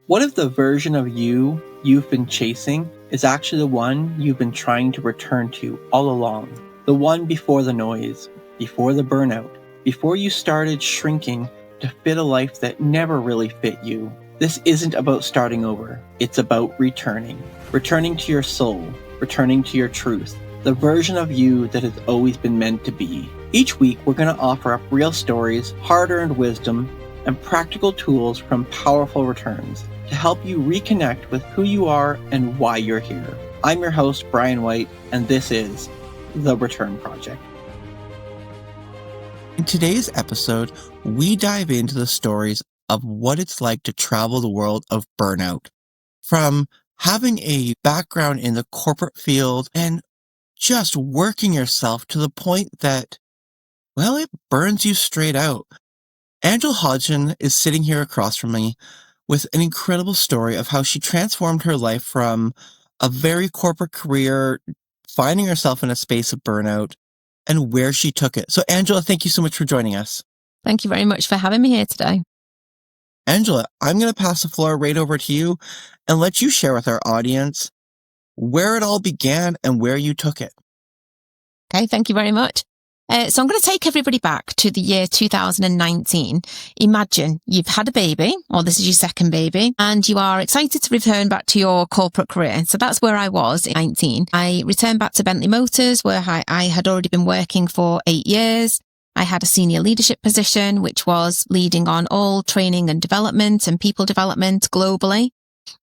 What if the version of you've been chasing is actually the one you've been trying to return to all along? The one before the noise, before the burnout, before you started shrinking to fit a life that never really fit you. This isn't about starting over. It's about returning. Returning to your soul, returning to your truth, the version of you that has always been meant to be. Each week, we're going to offer up real stories, hard-earned wisdom, and practical tools from powerful returns to help you reconnect with who you are and why you're here. I'm your host, Brian White, and this is The Return Project. In today's episode, we dive into the stories of what it's like to travel the world of burnout. From having a background in the corporate field and just working yourself to the point that, well, it burns you straight out. Angela Hodgson is sitting here across from me with an incredible story of how she transformed her life from a very corporate career, finding herself in a space of burnout, and where she took it. So, Angela, thank you so much for joining us. Thank you very much for having me here today. Angela, I'm going to pass the floor right over to you and let you share with our audience where it all began and where you took it. Okay, thank you very much. So I'm going to take everybody back to the year 2019. Imagine you've had a baby, or this is your second baby, and you are excited to return back to your corporate career. So that's where I was in 19. I returned back to Bentley Motors, where I had already been working for 8 years. I had a senior leadership position, which was leading on all training and development and people development globally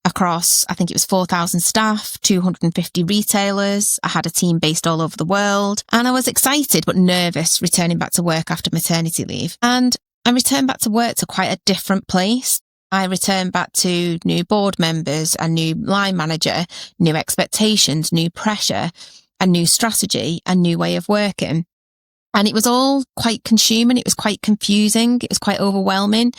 across, I think it was 4,000 staff, 250 retailers. I had a team based all over the world, and I was excited but nervous returning back to work after maternity leave. And I returned back to work to quite a different place. I returned back to new board members, a new line manager, new expectations, new pressure, a new strategy, a new way of working. And it was all quite consuming. It was quite confusing. It was quite overwhelming.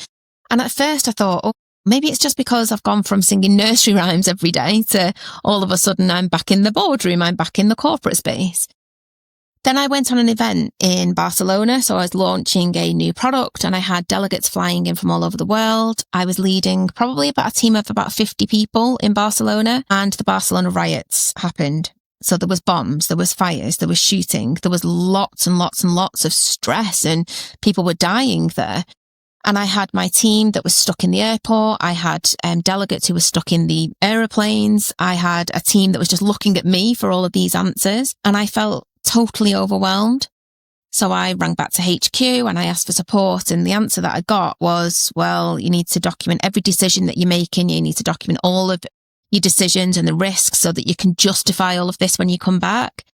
And at first I thought, oh, maybe it's just because I've gone from singing nursery rhymes every day to all of a sudden I'm back in the boardroom, I'm back in the corporate space. Then I went on an event in Barcelona. So I was launching a new product and I had delegates flying in from all over the world. I was leading probably about a team of about 50 people in Barcelona, and the Barcelona riots happened. So there was bombs, there was fires, there was shooting, there was lots and lots and lots of stress, and people were dying there. And I had my team that was stuck in the airport. I had delegates who were stuck in the aeroplanes. I had a team that was just looking at me for all of these answers. And I felt totally overwhelmed. So I rang back to HQ and I asked for support. And the answer that I got was, well, you need to document every decision that you're making. You need to document all of your decisions and the risks so that you can justify all of this when you come back.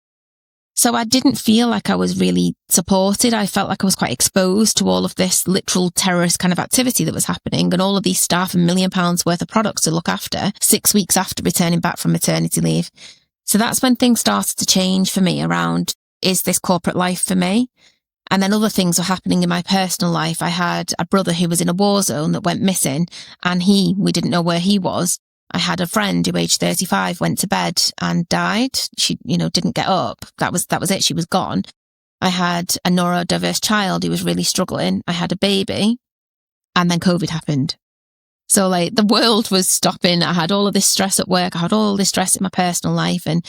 So I didn't feel like I was really supported. I felt like I was quite exposed to all of this literal terrorist kind of activity that was happening, and all of these staff and £1 million worth of products to look after 6 weeks after returning back from maternity leave. So that's when things started to change for me around, is this corporate life for me? And then other things were happening in my personal life. I had a brother who was in a war zone that went missing, and we didn't know where he was. I had a friend who, aged 35, went to bed and died. She, didn't get up. That was it. She was gone. I had a neurodiverse child who was really struggling. I had a baby, and then COVID happened. So the world was stopping. I had all of this stress at work. I had all this stress in my personal life. And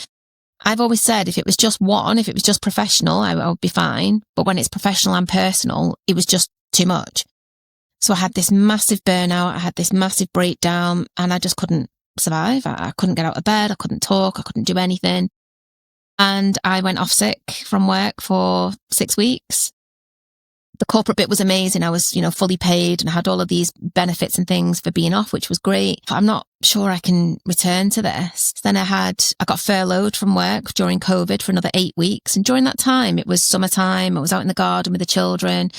I've always said, if it was just one, if it was just professional, I would be fine. But when it's professional and personal, it was just too much. So I had this massive burnout, I had this massive breakdown, and I just couldn't survive. I couldn't get out of bed, I couldn't talk, I couldn't do anything. And I went off sick from work for 6 weeks. The corporate bit was amazing. I was, fully paid and I had all of these benefits and things for being off, which was great. I'm not sure I can return to this. Then I got furloughed from work during COVID for another 8 weeks. And during that time, it was summertime. I was out in the garden with the children.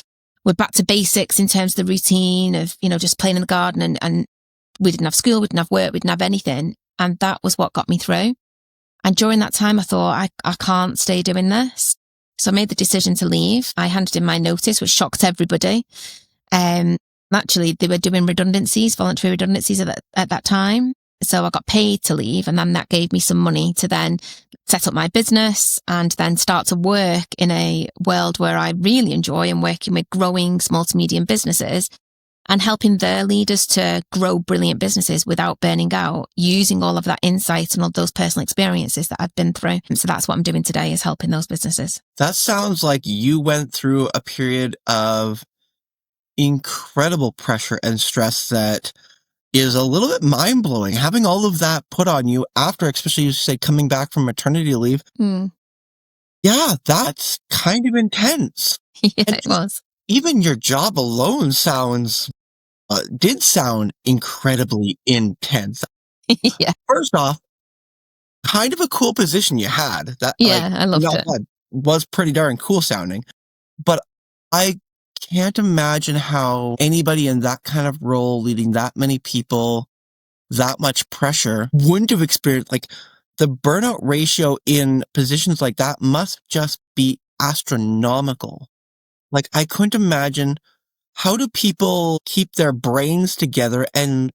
We're back to basics in terms of the routine of, just playing in the garden, and we didn't have school, we didn't have work, we didn't have anything. And that was what got me through. And during that time, I thought, I can't stay doing this. So I made the decision to leave. I handed in my notice, which shocked everybody. Actually, they were doing redundancies, voluntary redundancies at that time. So I got paid to leave, and then that gave me some money to then set up my business and then start to work in a world where I really enjoy and working with growing small to medium businesses and helping their leaders to grow brilliant businesses without burning out, using all of that insight and all those personal experiences that I've been through. And so that's what I'm doing today, is helping those businesses. That sounds like you went through a period of incredible pressure and stress that is a little bit mind-blowing. Having all of that put on you after, especially you say, coming back from maternity leave. Yeah, that's kind of intense. Yeah, it was. Even your job alone did sound incredibly intense. Yeah. First off, kind of a cool position you had. That, yeah, I loved it. Was pretty darn cool sounding. But I can't imagine how anybody in that kind of role, leading that many people, that much pressure, wouldn't have experienced, like, the burnout ratio in positions like that must just be astronomical. Like, I couldn't imagine, how do people keep their brains together, and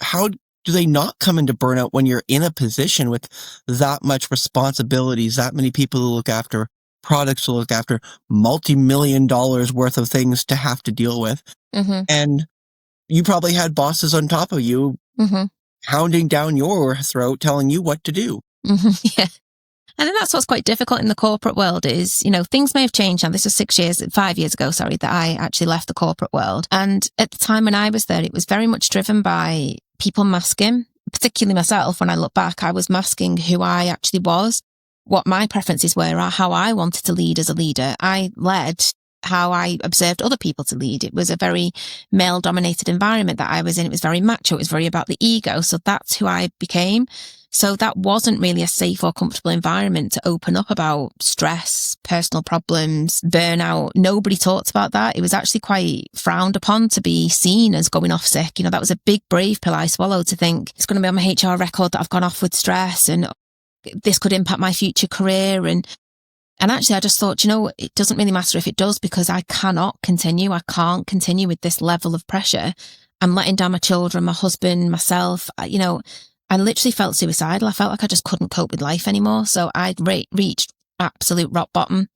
how do they not come into burnout when you're in a position with that much responsibilities, that many people to look after, products to look after, multi-million dollars worth of things to have to deal with? And you probably had bosses on top of you hounding down your throat, telling you what to do. Yeah. And then that's what's quite difficult in the corporate world is, things may have changed now. This was 5 years ago, that I actually left the corporate world. And at the time when I was there, it was very much driven by people masking, particularly myself. When I look back, I was masking who I actually was, what my preferences were, or how I wanted to lead as a leader. I led how I observed other people to lead. It was a very male-dominated environment that I was in. It was very macho. It was very about the ego. So that's who I became. So that wasn't really a safe or comfortable environment to open up about stress, personal problems, burnout. Nobody talked about that. It was actually quite frowned upon to be seen as going off sick. That was a big, brave pill I swallowed, to think it's going to be on my HR record that I've gone off with stress and this could impact my future career. And actually, I just thought, it doesn't really matter if it does, because I cannot continue. I can't continue with this level of pressure. I'm letting down my children, my husband, myself. I literally felt suicidal. I felt like I just couldn't cope with life anymore. So I reached absolute rock bottom.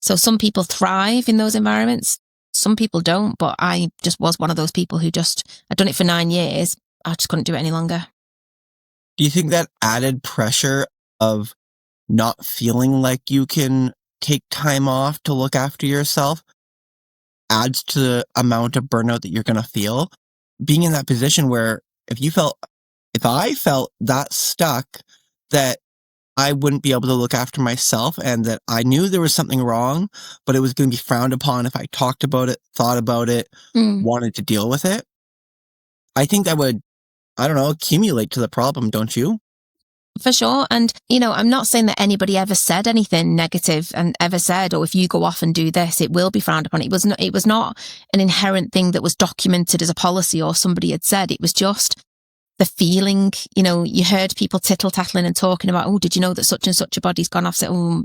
So some people thrive in those environments. Some people don't. But I just was one of those people who I'd done it for 9 years. I just couldn't do it any longer. Do you think that added pressure of not feeling like you can take time off to look after yourself adds to the amount of burnout that you're going to feel? Being in that position where if I felt that stuck, that I wouldn't be able to look after myself, and that I knew there was something wrong, but it was going to be frowned upon if I talked about it, thought about it, wanted to deal with it, I think that would, accumulate to the problem, don't you? For sure. And, I'm not saying that anybody ever said anything negative and ever said, if you go off and do this, it will be frowned upon. It was not an inherent thing that was documented as a policy or somebody had said. It was just the feeling. You heard people tittle-tattling and talking about, did you know that such and such a body's gone off? So,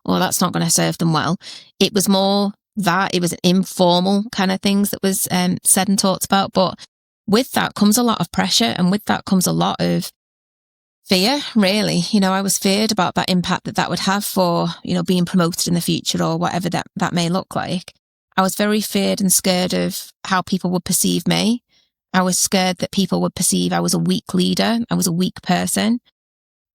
that's not going to serve them well. It was more that it was informal kind of things that was said and talked about. But with that comes a lot of pressure, and with that comes a lot of fear, really. I was feared about that impact that would have for, being promoted in the future or whatever that may look like. I was very feared and scared of how people would perceive me. I was scared that people would perceive I was a weak leader. I was a weak person.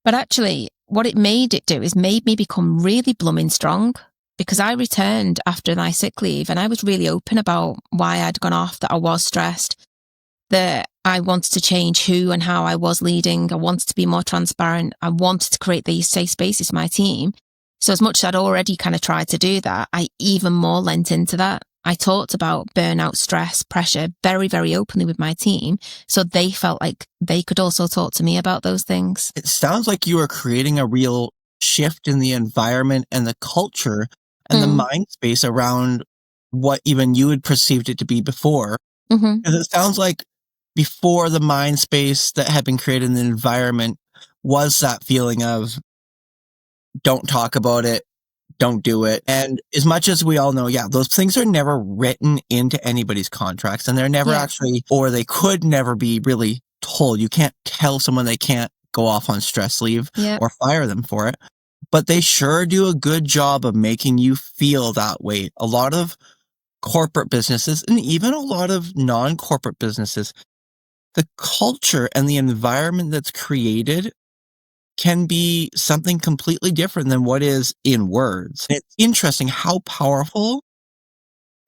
But actually, what it made it do is made me become really blooming strong, because I returned after my sick leave and I was really open about why I'd gone off, that I was stressed, that I wanted to change who and how I was leading. I wanted to be more transparent. I wanted to create these safe spaces for my team. So as much as I'd already kind of tried to do that, I even more lent into that. I talked about burnout, stress, pressure very, very openly with my team. So they felt like they could also talk to me about those things. It sounds like you are creating a real shift in the environment and the culture and the mind space around what even you had perceived it to be before. Because it sounds like before, the mind space that had been created in the environment was that feeling of don't talk about it, don't do it. And as much as we all know, those things are never written into anybody's contracts, and they're never actually, or they could never be really told. You can't tell someone they can't go off on stress leave or fire them for it. But they sure do a good job of making you feel that way. A lot of corporate businesses and even a lot of non-corporate businesses, the culture and the environment that's created can be something completely different than what is in words. It's interesting how powerful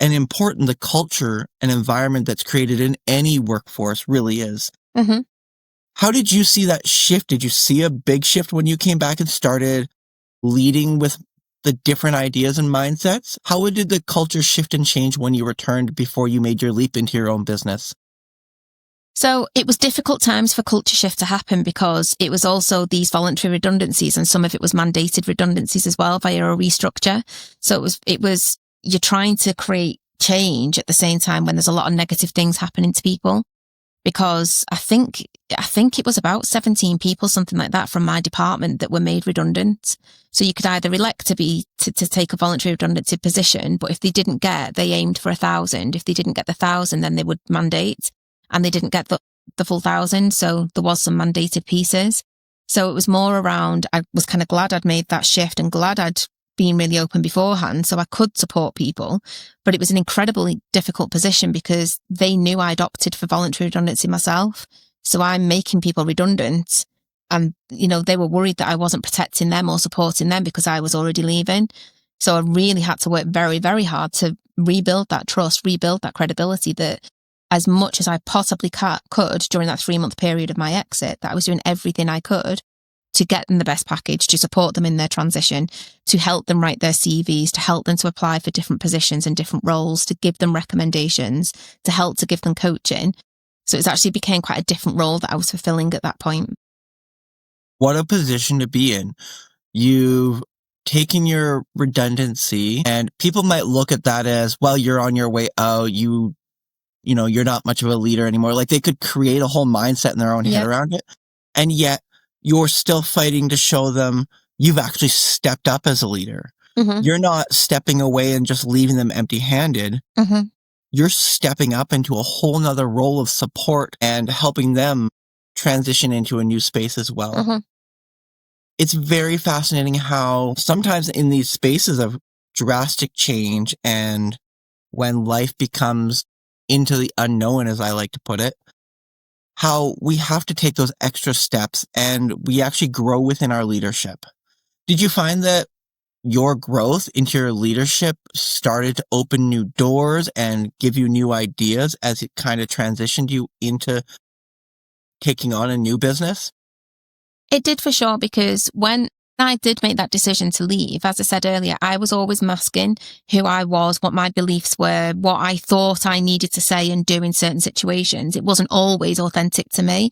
and important the culture and environment that's created in any workforce really is. Mm-hmm. How did you see that shift? Did you see a big shift when you came back and started leading with the different ideas and mindsets? How did the culture shift and change when you returned before you made your leap into your own business? So it was difficult times for culture shift to happen because it was also these voluntary redundancies, and some of it was mandated redundancies as well via a restructure. So it was you're trying to create change at the same time when there's a lot of negative things happening to people. Because I think it was about 17 people, something like that, from my department that were made redundant. So you could either elect to take a voluntary redundancy position, but if they didn't they aimed for 1,000. If they didn't get the 1,000, then they would mandate, and they didn't get the full 1,000. So there was some mandated pieces. So it was more around, I was kind of glad I'd made that shift and glad I'd been really open beforehand so I could support people. But it was an incredibly difficult position because they knew I'd opted for voluntary redundancy myself. So I'm making people redundant, and, they were worried that I wasn't protecting them or supporting them because I was already leaving. So I really had to work very, very hard to rebuild that trust, rebuild that credibility, that as much as I possibly could during that 3-month period of my exit, that I was doing everything I could to get them the best package, to support them in their transition, to help them write their CVs, to help them to apply for different positions and different roles, to give them recommendations, to give them coaching. So it actually became quite a different role that I was fulfilling at that point. What a position to be in. You've taken your redundancy, and people might look at that as, well, you're on your way out. You're not much of a leader anymore. Like, they could create a whole mindset in their own head around it. And yet you're still fighting to show them you've actually stepped up as a leader. Mm-hmm. You're not stepping away and just leaving them empty-handed. Mm-hmm. You're stepping up into a whole nother role of support and helping them transition into a new space as well. Mm-hmm. It's very fascinating how sometimes in these spaces of drastic change, and when life becomes into the unknown, as I like to put it, how we have to take those extra steps and we actually grow within our leadership. Did you find that your growth into your leadership started to open new doors and give you new ideas as it kind of transitioned you into taking on a new business? It did, for sure, because when I did make that decision to leave, as I said earlier, I was always masking who I was, what my beliefs were, what I thought I needed to say and do in certain situations. It wasn't always authentic to me.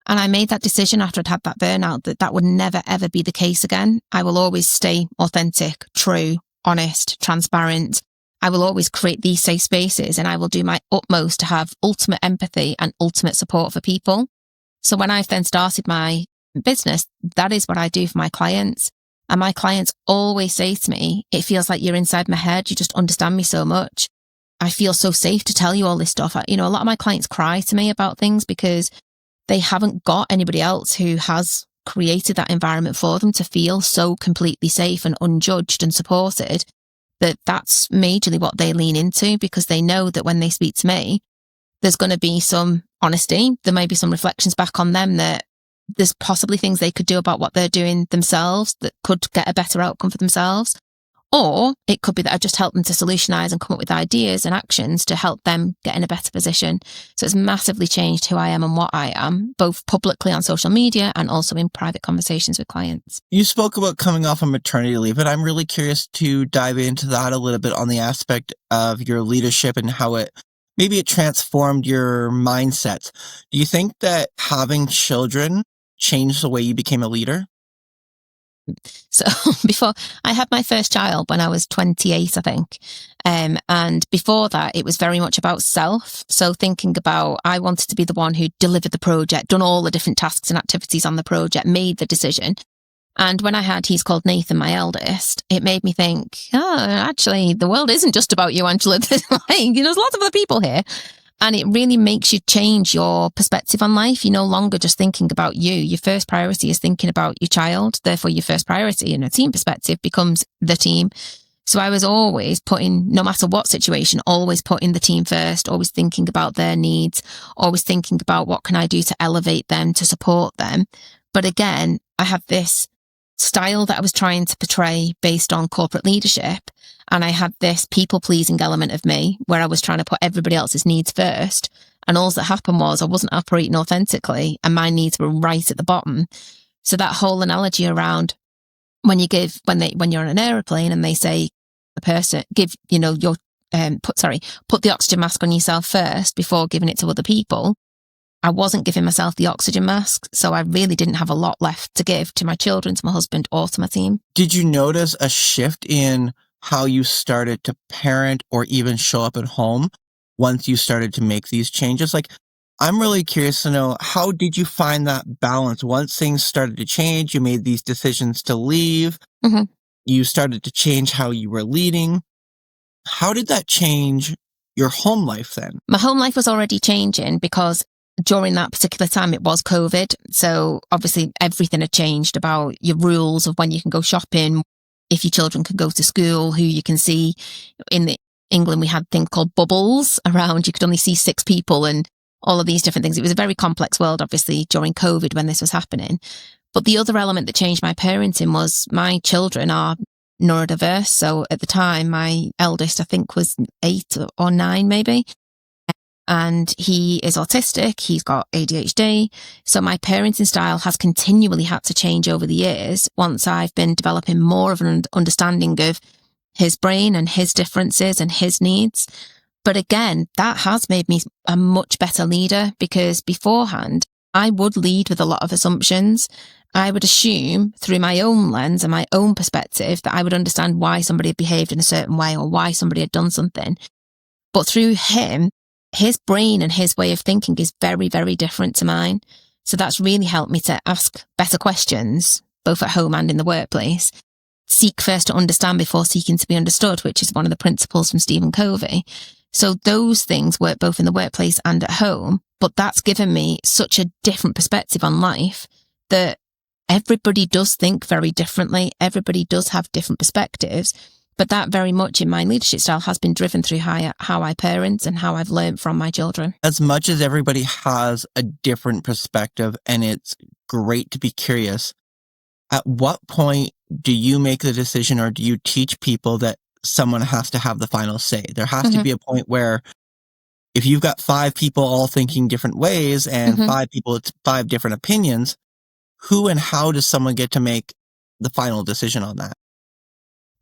And I made that decision after I'd had that burnout that would never, ever be the case again. I will always stay authentic, true, honest, transparent. I will always create these safe spaces, and I will do my utmost to have ultimate empathy and ultimate support for people. So when I've then started my business, that is what I do for my clients. And my clients always say to me, it feels like you're inside my head. You just understand me so much. I feel so safe to tell you all this stuff. A lot of my clients cry to me about things because they haven't got anybody else who has created that environment for them to feel so completely safe and unjudged and supported. That's majorly what they lean into, because they know that when they speak to me, there's going to be some honesty. There may be some reflections back on them, that there's possibly things they could do about what they're doing themselves that could get a better outcome for themselves. Or it could be that I just help them to solutionize and come up with ideas and actions to help them get in a better position. So it's massively changed who I am and what I am, both publicly on social media and also in private conversations with clients. You spoke about coming off of maternity leave, and I'm really curious to dive into that a little bit on the aspect of your leadership and how it transformed your mindset. Do you think that having children changed the way you became a leader? So before I had my first child when I was 28, I think. And before that, it was very much about self. So thinking about, I wanted to be the one who delivered the project, done all the different tasks and activities on the project, made the decision. And when he's called Nathan, my eldest, it made me think, actually, the world isn't just about you, Angela. There's lots of other people here. And it really makes you change your perspective on life. You're no longer just thinking about you. Your first priority is thinking about your child. Therefore, your first priority in a team perspective becomes the team. So I was always putting, no matter what situation, always putting the team first, always thinking about their needs, always thinking about what can I do to elevate them, to support them. But again, I had this style that I was trying to portray based on corporate leadership. And I had this people-pleasing element of me where I was trying to put everybody else's needs first. And all that happened was I wasn't operating authentically and my needs were right at the bottom. So that whole analogy around when you're on an aeroplane and they say the person put the oxygen mask on yourself first before giving it to other people. I wasn't giving myself the oxygen mask, so I really didn't have a lot left to give to my children, to my husband, or to my team. Did you notice a shift in how you started to parent or even show up at home once you started to make these changes? Like, I'm really curious to know, how did you find that balance? Once things started to change, you made these decisions to leave, you started to change how you were leading. How did that change your home life then? My home life was already changing because during that particular time, it was COVID. So obviously everything had changed about your rules of when you can go shopping, if your children can go to school, who you can see. In England, we had things called bubbles around. You could only see 6 people and all of these different things. It was a very complex world, obviously, during COVID when this was happening. But the other element that changed my parenting was my children are neurodiverse. So at the time, my eldest, I think, was 8 or 9, maybe. And he is autistic. He's got ADHD. So my parenting style has continually had to change over the years once I've been developing more of an understanding of his brain and his differences and his needs. But again, that has made me a much better leader, because beforehand, I would lead with a lot of assumptions. I would assume through my own lens and my own perspective that I would understand why somebody had behaved in a certain way or why somebody had done something. But through him, his brain and his way of thinking is very, very different to mine. So that's really helped me to ask better questions, both at home and in the workplace. Seek first to understand before seeking to be understood, which is one of the principles from Stephen Covey. So those things work both in the workplace and at home, but that's given me such a different perspective on life that everybody does think very differently. Everybody does have different perspectives. But that very much in my leadership style has been driven through how I parent and how I've learned from my children. As much as everybody has a different perspective, and it's great to be curious, at what point do you make the decision, or do you teach people that someone has to have the final say? There has to be a point where if you've got 5 people all thinking different ways and 5 people, it's 5 different opinions, who and how does someone get to make the final decision on that?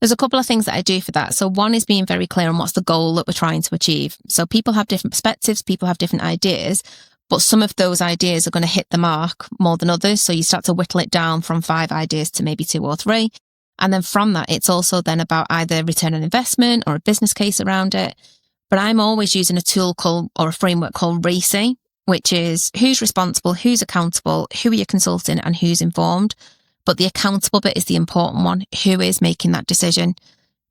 There's a couple of things that I do for that. So one is being very clear on what's the goal that we're trying to achieve. So people have different perspectives, people have different ideas, but some of those ideas are going to hit the mark more than others. So you start to whittle it down from 5 ideas to maybe 2 or 3. And then from that, it's also then about either return on investment or a business case around it. But I'm always using a tool or a framework called RACI, which is who's responsible, who's accountable, who are you consulting, and who's informed. But the accountable bit is the important one. Who is making that decision?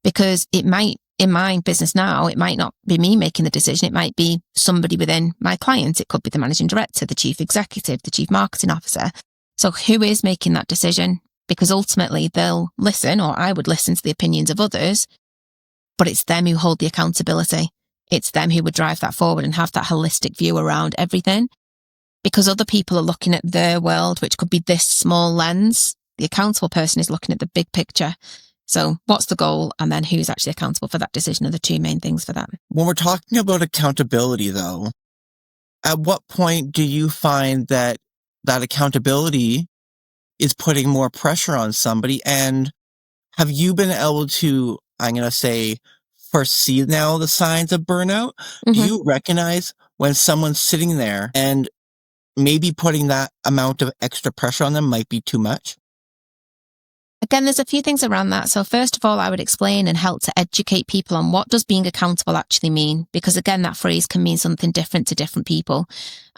Because it might, in my business now, it might not be me making the decision. It might be somebody within my client. It could be the managing director, the chief executive, the chief marketing officer. So who is making that decision? Because ultimately they'll listen, or I would listen to the opinions of others, but it's them who hold the accountability. It's them who would drive that forward and have that holistic view around everything. Because other people are looking at their world, which could be this small lens. The accountable person is looking at the big picture. So what's the goal? And then who's actually accountable for that decision are the 2 main things for that. When we're talking about accountability, though, at what point do you find that accountability is putting more pressure on somebody? And have you been able to, I'm going to say, foresee now the signs of burnout? Do you recognize when someone's sitting there and maybe putting that amount of extra pressure on them might be too much? Again, there's a few things around that. So first of all, I would explain and help to educate people on what does being accountable actually mean? Because again, that phrase can mean something different to different people.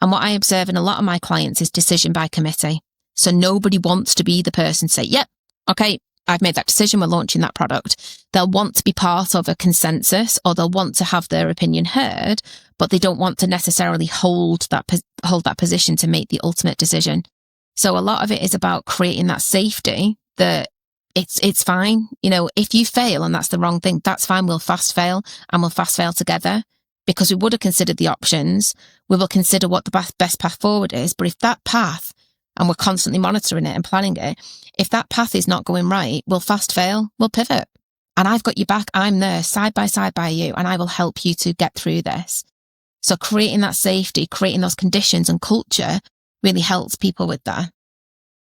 And what I observe in a lot of my clients is decision by committee. So nobody wants to be the person to say, yep, okay, I've made that decision, we're launching that product. They'll want to be part of a consensus, or they'll want to have their opinion heard, but they don't want to necessarily hold that position to make the ultimate decision. So a lot of it is about creating that safety that it's fine. You know, if you fail and that's the wrong thing, that's fine. We'll fast fail and we'll fast fail together because we would have considered the options. We will consider what the best path forward is. But if that path, and we're constantly monitoring it and planning it, if that path is not going right, we'll fast fail, we'll pivot. And I've got you back. I'm there side by you, and I will help you to get through this. So creating that safety, creating those conditions and culture really helps people with that.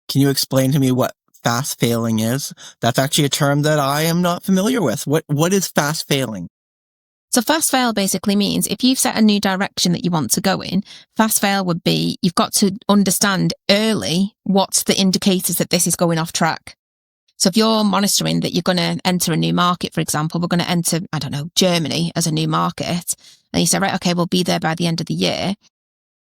Can you explain to me what fast failing is? That's actually a term that I am not familiar with. What is fast failing? So fast fail basically means if you've set a new direction that you want to go in, fast fail would be you've got to understand early what's the indicators that this is going off track. So if you're monitoring that you're going to enter a new market, for example, we're going to enter, I don't know, Germany as a new market, and you say, right, okay, we'll be there by the end of the year.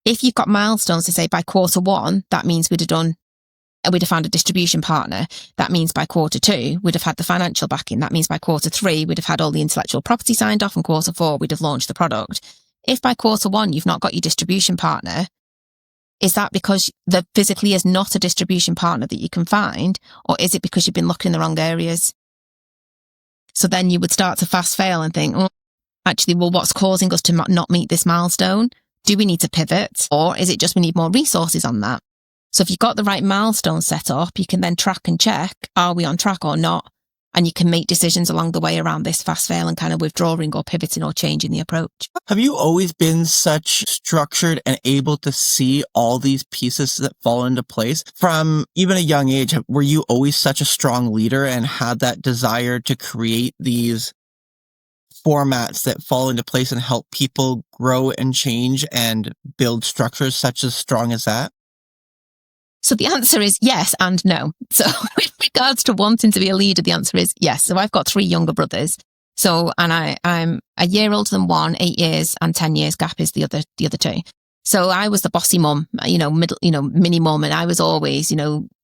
If you've got milestones to say by Q1, that means we'd have found a distribution partner. That means by Q2, we'd have had the financial backing. That means by Q3, we'd have had all the intellectual property signed off, and Q4, we'd have launched the product. If by Q1, you've not got your distribution partner, is that because there physically is not a distribution partner that you can find, or is it because you've been looking in the wrong areas? So then you would start to fast fail and think, oh, actually, well, what's causing us to not meet this milestone? Do we need to pivot, or is it just we need more resources on that? So if you've got the right milestone set up, you can then track and check, are we on track or not? And you can make decisions along the way around this fast fail and kind of withdrawing or pivoting or changing the approach. Have you always been such structured and able to see all these pieces that fall into place from even a young age? Were you always such a strong leader and had that desire to create these formats that fall into place and help people grow and change and build structures such as strong as that? So the answer is yes and no. So with regards to wanting to be a leader, the answer is yes. So I've got 3 younger brothers. So, and I'm a year older than one, 8 years, and 10 years gap is the other 2. So I was the bossy mum, mini mum, and I was always,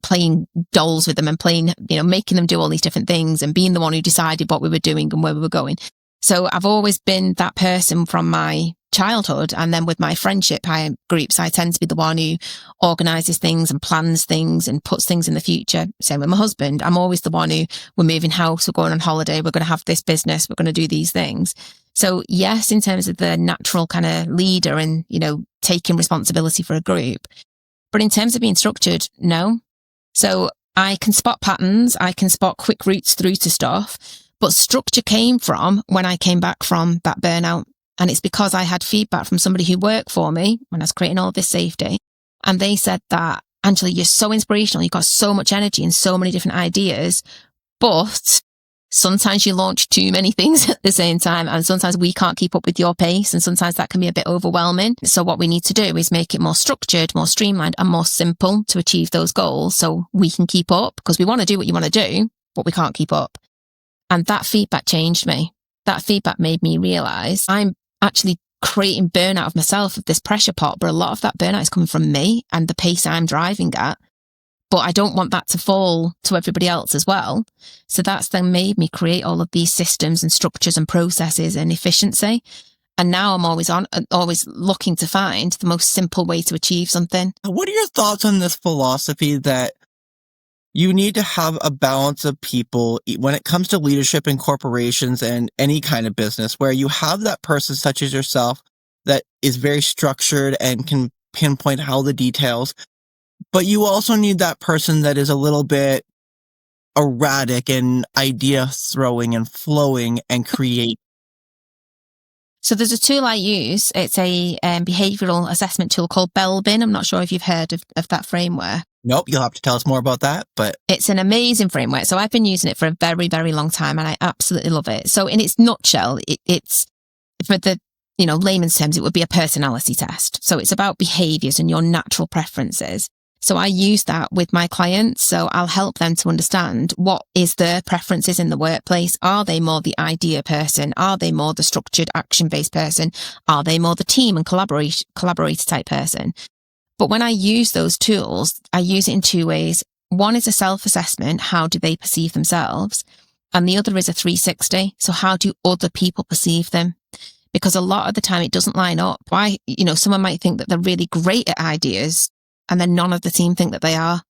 playing dolls with them and playing, making them do all these different things and being the one who decided what we were doing and where we were going. So I've always been that person from my childhood. And then with my friendship groups, I tend to be the one who organises things and plans things and puts things in the future. Same with my husband. I'm always the one who, we're moving house, we're going on holiday, we're going to have this business, we're going to do these things. So yes, in terms of the natural kind of leader and, taking responsibility for a group. But in terms of being structured, no. So I can spot patterns, I can spot quick routes through to stuff, but structure came from when I came back from that burnout. And it's because I had feedback from somebody who worked for me when I was creating all this safety. And they said that, Angela, you're so inspirational. You've got so much energy and so many different ideas, but sometimes you launch too many things at the same time. And sometimes we can't keep up with your pace. And sometimes that can be a bit overwhelming. So what we need to do is make it more structured, more streamlined and more simple to achieve those goals. So we can keep up because we want to do what you want to do, but we can't keep up. And that feedback changed me. That feedback made me realize I'm actually creating burnout of myself, of this pressure pot, but a lot of that burnout is coming from me and the pace I'm driving at. But I don't want that to fall to everybody else as well. So that's then made me create all of these systems and structures and processes and efficiency. And now I'm always looking to find the most simple way to achieve something. What are your thoughts on this philosophy that you need to have a balance of people when it comes to leadership in corporations and any kind of business, where you have that person such as yourself that is very structured and can pinpoint all the details, but you also need that person that is a little bit erratic and idea throwing and flowing and create. So there's a tool I use. It's a behavioural assessment tool called Belbin. I'm not sure if you've heard of that framework. Nope, you'll have to tell us more about that, but it's an amazing framework. So I've been using it for a very, very long time and I absolutely love it. So in its nutshell, it's for the, layman's terms, it would be a personality test. So it's about behaviours and your natural preferences. So I use that with my clients. So I'll help them to understand what is their preferences in the workplace. Are they more the idea person? Are they more the structured action-based person? Are they more the team and collaborator type person? But when I use those tools, I use it in 2 ways. One is a self-assessment. How do they perceive themselves? And the other is a 360. So how do other people perceive them? Because a lot of the time it doesn't line up. Why, someone might think that they're really great at ideas and then none of the team think that they are.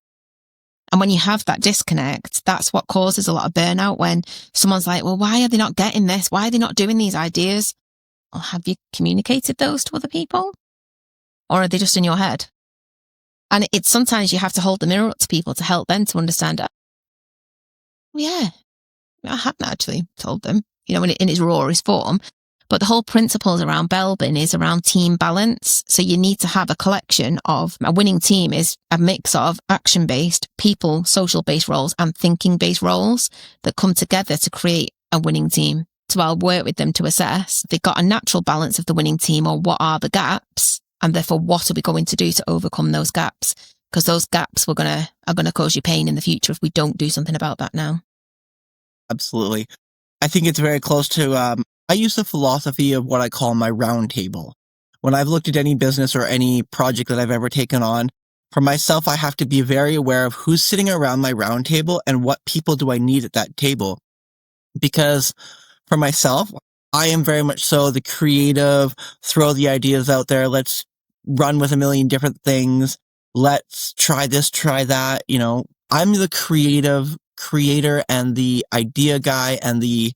And when you have that disconnect, that's what causes a lot of burnout, when someone's like, well, why are they not getting this? Why are they not doing these ideas? Well, have you communicated those to other people? Or are they just in your head? And it's sometimes you have to hold the mirror up to people to help them to understand, oh, yeah, I haven't actually told them, in its rawest form. But the whole principles around Belbin is around team balance. So you need to have a collection of, a winning team is a mix of action-based, people, social-based roles and thinking-based roles that come together to create a winning team. So I'll work with them to assess if they've got a natural balance of the winning team, or what are the gaps, and therefore what are we going to do to overcome those gaps? Because those gaps are going to cause you pain in the future if we don't do something about that now. Absolutely. I think it's very close to, I use the philosophy of what I call my round table. When I've looked at any business or any project that I've ever taken on, for myself, I have to be very aware of who's sitting around my round table and what people do I need at that table. Because for myself, I am very much so the creative, throw the ideas out there. Let's run with a million different things. Let's try this, try that. I'm the creator and the idea guy and the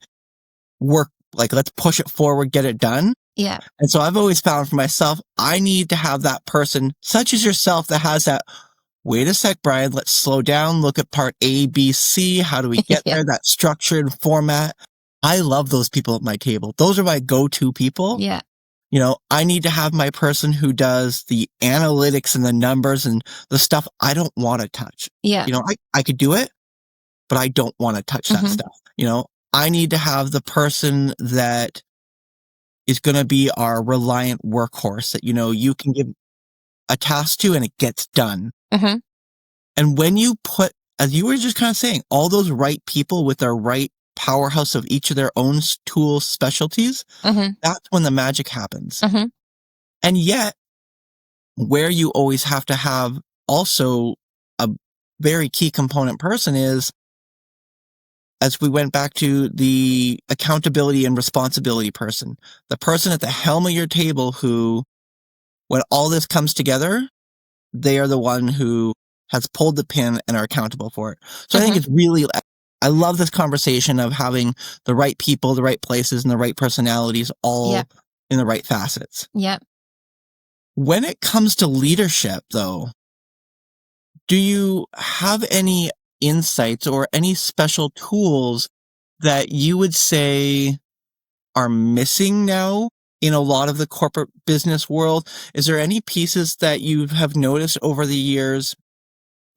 work. Like, let's push it forward, get it done. Yeah. And so I've always found for myself, I need to have that person, such as yourself, that has that, wait a sec, Brian, let's slow down, look at part A, B, C. How do we get there? That structured format. I love those people at my table. Those are my go-to people. Yeah. I need to have my person who does the analytics and the numbers and the stuff I don't want to touch. Yeah. I could do it, but I don't want to touch that stuff. I need to have the person that is going to be our reliant workhorse that, you can give a task to and it gets done. Mm-hmm. And when you put, as you were just kind of saying, all those right people with their right powerhouse of each of their own tool specialties, that's when the magic happens. And yet, where you always have to have also a very key component person is, as we went back to the accountability and responsibility person, the person at the helm of your table who, when all this comes together, they are the one who has pulled the pin and are accountable for it. So I think it's really, I love this conversation of having the right people, the right places, and the right personalities all in the right facets. Yep. When it comes to leadership, though, do you have any insights or any special tools that you would say are missing now in a lot of the corporate business world? Is there any pieces that you have noticed over the years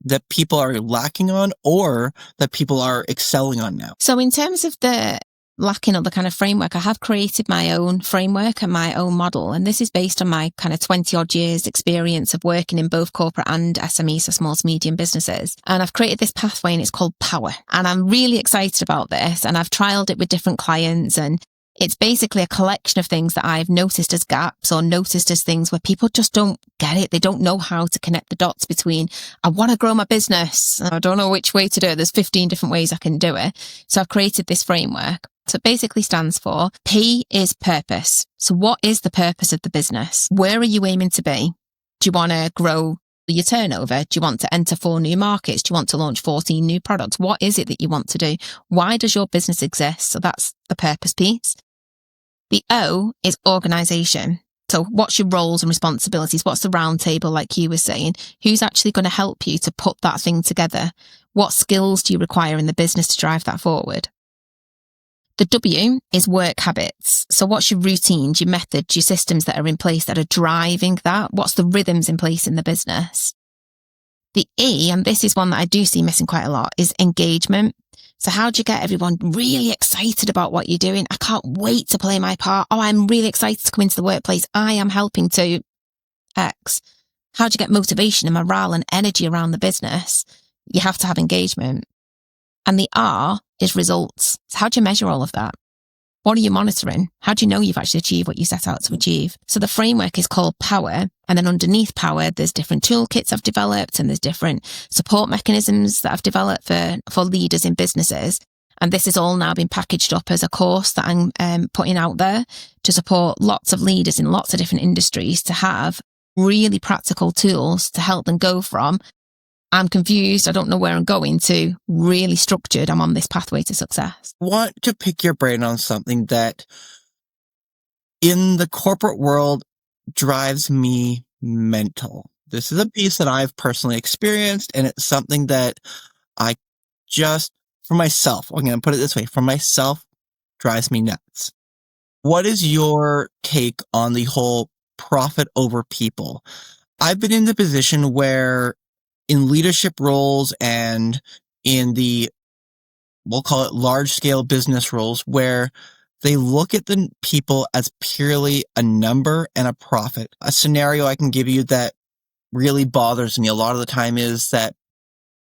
that people are lacking on or that people are excelling on now? So in terms of the lacking of the kind of framework, I have created my own framework and my own model. And this is based on my kind of 20 odd years experience of working in both corporate and SME, so small to medium businesses. And I've created this pathway and it's called Power. And I'm really excited about this. And I've trialed it with different clients, and it's basically a collection of things that I've noticed as gaps or noticed as things where people just don't get it. They don't know how to connect the dots between, I want to grow my business, I don't know which way to do it. There's 15 different ways I can do it. So I've created this framework. So it basically stands for P is purpose. So what is the purpose of the business? Where are you aiming to be? Do you want to grow your turnover? Do you want to enter 4 new markets? Do you want to launch 14 new products? What is it that you want to do? Why does your business exist? So that's the purpose piece. The O is organization. So what's your roles and responsibilities? What's the round table, like you were saying? Who's actually going to help you to put that thing together? What skills do you require in the business to drive that forward? The W is work habits. So what's your routines, your methods, your systems that are in place that are driving that? What's the rhythms in place in the business? The E, and this is one that I do see missing quite a lot, is engagement. So how do you get everyone really excited about what you're doing? I can't wait to play my part. Oh, I'm really excited to come into the workplace. I am helping to X. How do you get motivation and morale and energy around the business? You have to have engagement. And the R is results. So how do you measure all of that? What are you monitoring? How do you know you've actually achieved what you set out to achieve? So the framework is called Power. And then underneath Power, there's different toolkits I've developed and there's different support mechanisms that I've developed for leaders in businesses. And this has all now been packaged up as a course that I'm putting out there to support lots of leaders in lots of different industries to have really practical tools to help them go from I'm confused, I don't know where I'm going, to really structured, I'm on this pathway to success. I want to pick your brain on something that in the corporate world drives me mental. This is a piece that I've personally experienced, and it's something that I just, for myself, I'm going to put it this way, for myself, drives me nuts. What is your take on the whole profit over people? I've been in the position where in leadership roles and in the, we'll call it large scale business roles, where they look at the people as purely a number and a profit. A scenario I can give you that really bothers me a lot of the time is that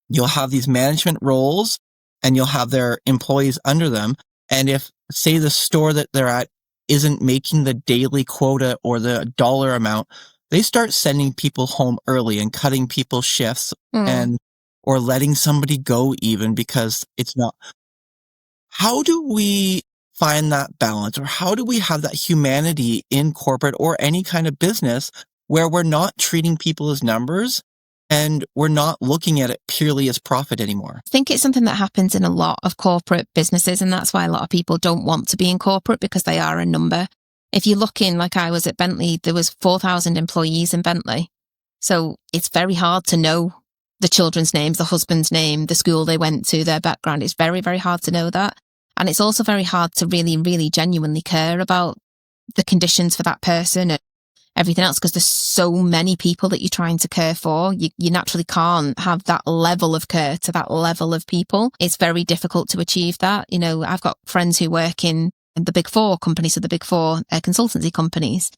you'll have these management roles and you'll have their employees under them. And if, say, the store that they're at isn't making the daily quota or the dollar amount, they start sending people home early and cutting people's shifts and or letting somebody go even because it's not. How do we find that balance, or how do we have that humanity in corporate or any kind of business where we're not treating people as numbers and we're not looking at it purely as profit anymore? I think it's something that happens in a lot of corporate businesses, and that's why a lot of people don't want to be in corporate, because they are a number. If you look in, like I was at Bentley, there was 4,000 employees in Bentley. So it's very hard to know the children's names, the husband's name, the school they went to, their background. It's very, very hard to know that. And it's also very hard to really, really genuinely care about the conditions for that person and everything else, because there's so many people that you're trying to care for. You naturally can't have that level of care to that level of people. It's very difficult to achieve that. You know, I've got friends who work in the big four companies, so the big four consultancy companies.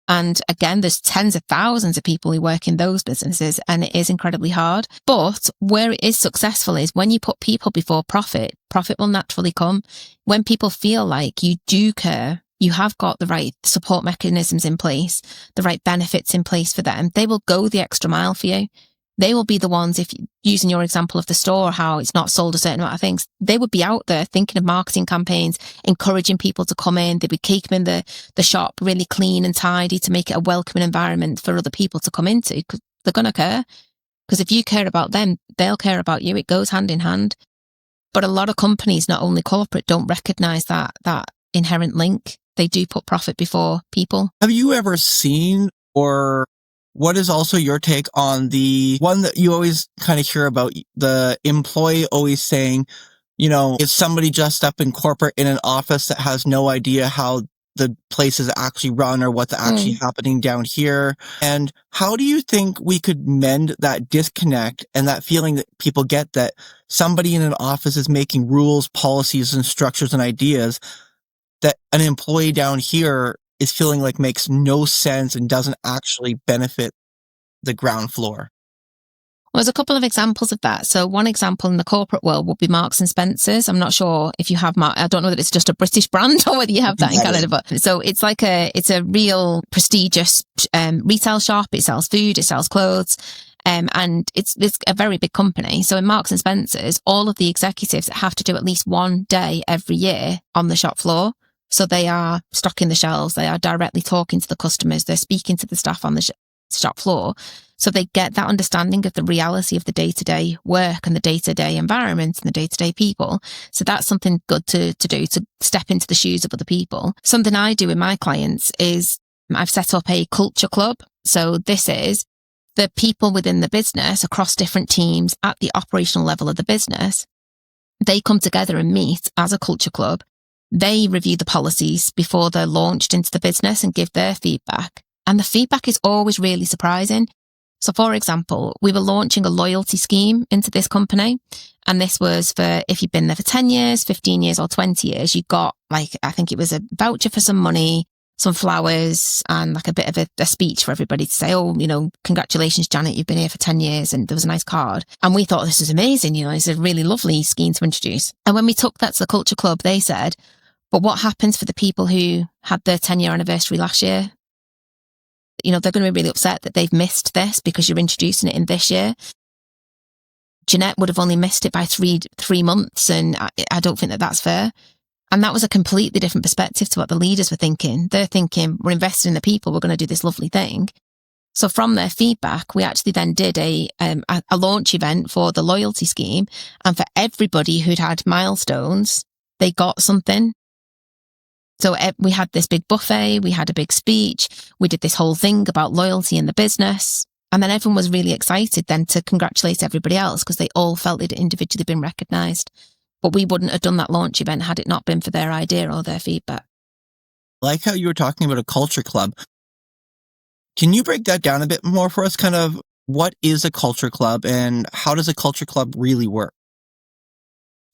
And again, there's tens of thousands of people who work in those businesses, and it is incredibly hard. But where it is successful is when you put people before profit, profit will naturally come. When people feel like you do care, you have got the right support mechanisms in place, the right benefits in place for them, they will go the extra mile for you. They will be the ones, if using your example of the store, how it's not sold a certain amount of things, they would be out there thinking of marketing campaigns, encouraging people to come in. They'd be keeping the shop really clean and tidy to make it a welcoming environment for other people to come into, because they're going to care. Because if you care about them, they'll care about you. It goes hand in hand. But a lot of companies, not only corporate, don't recognize that inherent link. They do put profit before people. Have you ever seen, or what is also your take on the one that you always kind of hear about, the employee always saying, you know, if somebody just up in corporate in an office that has no idea how the place is actually run or what's actually happening down here? And how do you think we could mend that disconnect and that feeling that people get that somebody in an office is making rules, policies, and structures and ideas that an employee down here is feeling like makes no sense and doesn't actually benefit the ground floor? Well, there's a couple of examples of that. So one example in the corporate world would be Marks and Spencer's. I'm not sure if you have I don't know that it's just a British brand or whether you have that in Canada, but so it's a real prestigious retail shop. It sells food, it sells clothes. And it's a very big company. So in Marks and Spencer's, all of the executives have to do at least one day every year on the shop floor. So they are stocking the shelves, they are directly talking to the customers, they're speaking to the staff on the shop floor. So they get that understanding of the reality of the day-to-day work and the day-to-day environment and the day-to-day people. So that's something good to do, to step into the shoes of other people. Something I do with my clients is I've set up a culture club. So this is the people within the business across different teams at the operational level of the business. They come together and meet as a culture club. They review the policies before they're launched into the business and give their feedback. And the feedback is always really surprising. So for example, we were launching a loyalty scheme into this company. And this was for if you've been there for 10 years, 15 years or 20 years, you got I think it was a voucher for some money, some flowers, and like a bit of a speech for everybody to say, oh, you know, congratulations, Janet, you've been here for 10 years. And there was a nice card. And we thought this was amazing. You know, it's a really lovely scheme to introduce. And when we took that to the culture club, they said, but what happens for the people who had their 10-year anniversary last year? You know, they're going to be really upset that they've missed this because you're introducing it in this year. Jeanette would have only missed it by three months, and I don't think that that's fair. And that was a completely different perspective to what the leaders were thinking. They're thinking, we're investing in the people, we're going to do this lovely thing. So from their feedback, we actually then did a launch event for the loyalty scheme. And for everybody who'd had milestones, they got something. So we had this big buffet, we had a big speech, we did this whole thing about loyalty in the business. And then everyone was really excited then to congratulate everybody else because they all felt they'd individually been recognised. But we wouldn't have done that launch event had it not been for their idea or their feedback. Like how you were talking about a culture club. Can you break that down a bit more for us? Kind of what is a culture club and how does a culture club really work?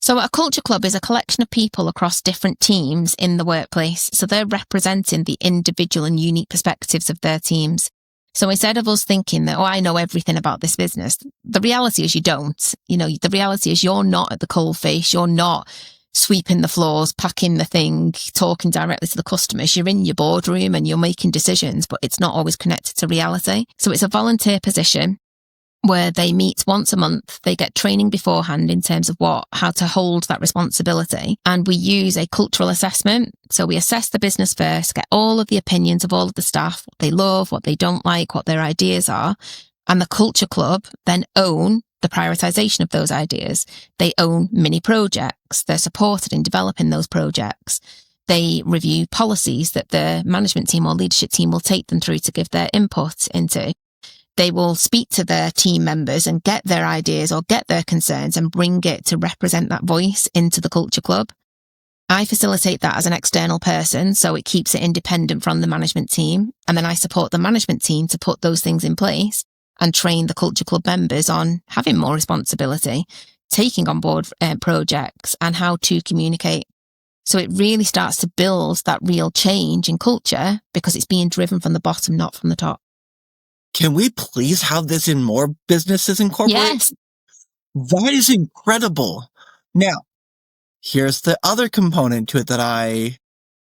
So a culture club is a collection of people across different teams in the workplace. So they're representing the individual and unique perspectives of their teams. So instead of us thinking that, oh, I know everything about this business, the reality is you don't. You know, the reality is you're not at the coalface. You're not sweeping the floors, packing the thing, talking directly to the customers. You're in your boardroom and you're making decisions, but it's not always connected to reality. So it's a volunteer position where they meet once a month. They get training beforehand in terms of how to hold that responsibility. And we use a cultural assessment. So we assess the business first, get all of the opinions of all of the staff, what they love, what they don't like, what their ideas are. And the culture club then own the prioritization of those ideas. They own mini projects. They're supported in developing those projects. They review policies that the management team or leadership team will take them through to give their input into. They will speak to their team members and get their ideas or get their concerns and bring it to represent that voice into the culture club. I facilitate that as an external person, so it keeps it independent from the management team. And then I support the management team to put those things in place and train the culture club members on having more responsibility, taking on board projects and how to communicate. So it really starts to build that real change in culture because it's being driven from the bottom, not from the top. Can we please have this in more businesses incorporated? Yes. That is incredible. Now, here's the other component to it that I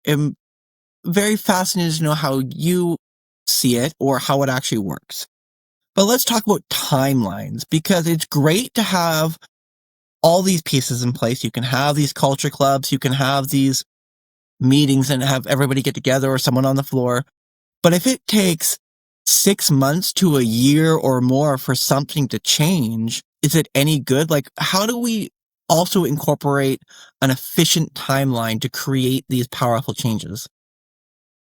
am very fascinated to know how you see it or how it actually works. But let's talk about timelines because it's great to have all these pieces in place. You can have these culture clubs, you can have these meetings and have everybody get together or someone on the floor. But if it takes 6 months to a year or more for something to change, is it any good? Like, how do we also incorporate an efficient timeline to create these powerful changes?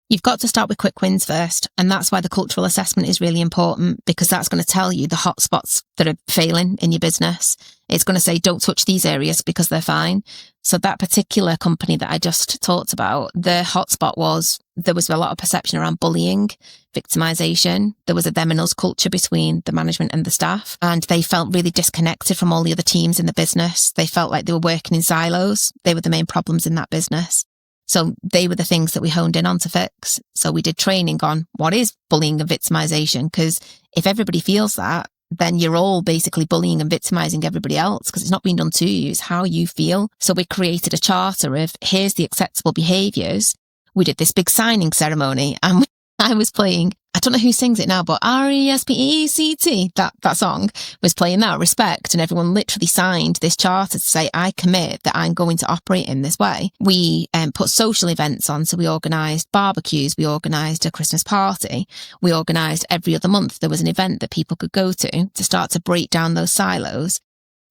You've got to start with quick wins first. And that's why the cultural assessment is really important because that's going to tell you the hot spots that are failing in your business. It's going to say, don't touch these areas because they're fine. So that particular company that I just talked about, the hotspot was there was a lot of perception around bullying, victimization. There was a them and us culture between the management and the staff. And they felt really disconnected from all the other teams in the business. They felt like they were working in silos. They were the main problems in that business. So they were the things that we honed in on to fix. So we did training on what is bullying and victimization, because if everybody feels that, then you're all basically bullying and victimizing everybody else because it's not being done to you, it's how you feel. So we created a charter of here's the acceptable behaviours. We did this big signing ceremony and I was playing, I don't know who sings it now, but R-E-S-P-E-C-T, that song was playing that, Respect, and everyone literally signed this charter to say, I commit that I'm going to operate in this way. We put social events on, so we organised barbecues, we organised a Christmas party, we organised every other month there was an event that people could go to start to break down those silos.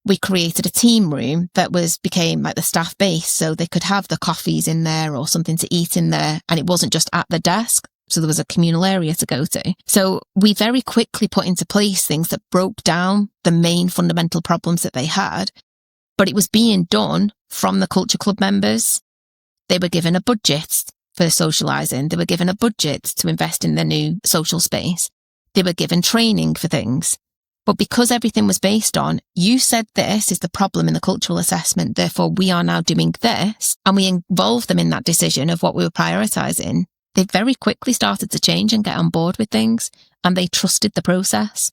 We created a team room that became like the staff base, so they could have the coffees in there or something to eat in there, and it wasn't just at the desk. So there was a communal area to go to. So we very quickly put into place things that broke down the main fundamental problems that they had, but it was being done from the culture club members. They were given a budget for socialising. They were given a budget to invest in their new social space. They were given training for things. But because everything was based on, you said this is the problem in the cultural assessment, therefore we are now doing this, and we involved them in that decision of what we were prioritising, they very quickly started to change and get on board with things, and they trusted the process.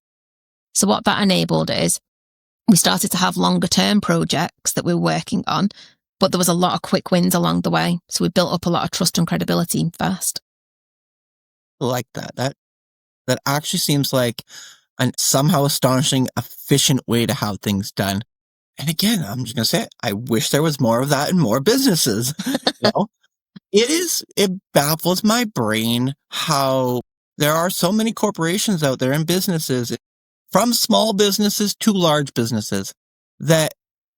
So what that enabled is we started to have longer term projects that we were working on, but there was a lot of quick wins along the way. So we built up a lot of trust and credibility fast. I like that. That actually seems like an somehow astonishing, efficient way to have things done. And again, I'm just going to say it, I wish there was more of that in more businesses. You know? It baffles my brain how there are so many corporations out there and businesses, from small businesses to large businesses, that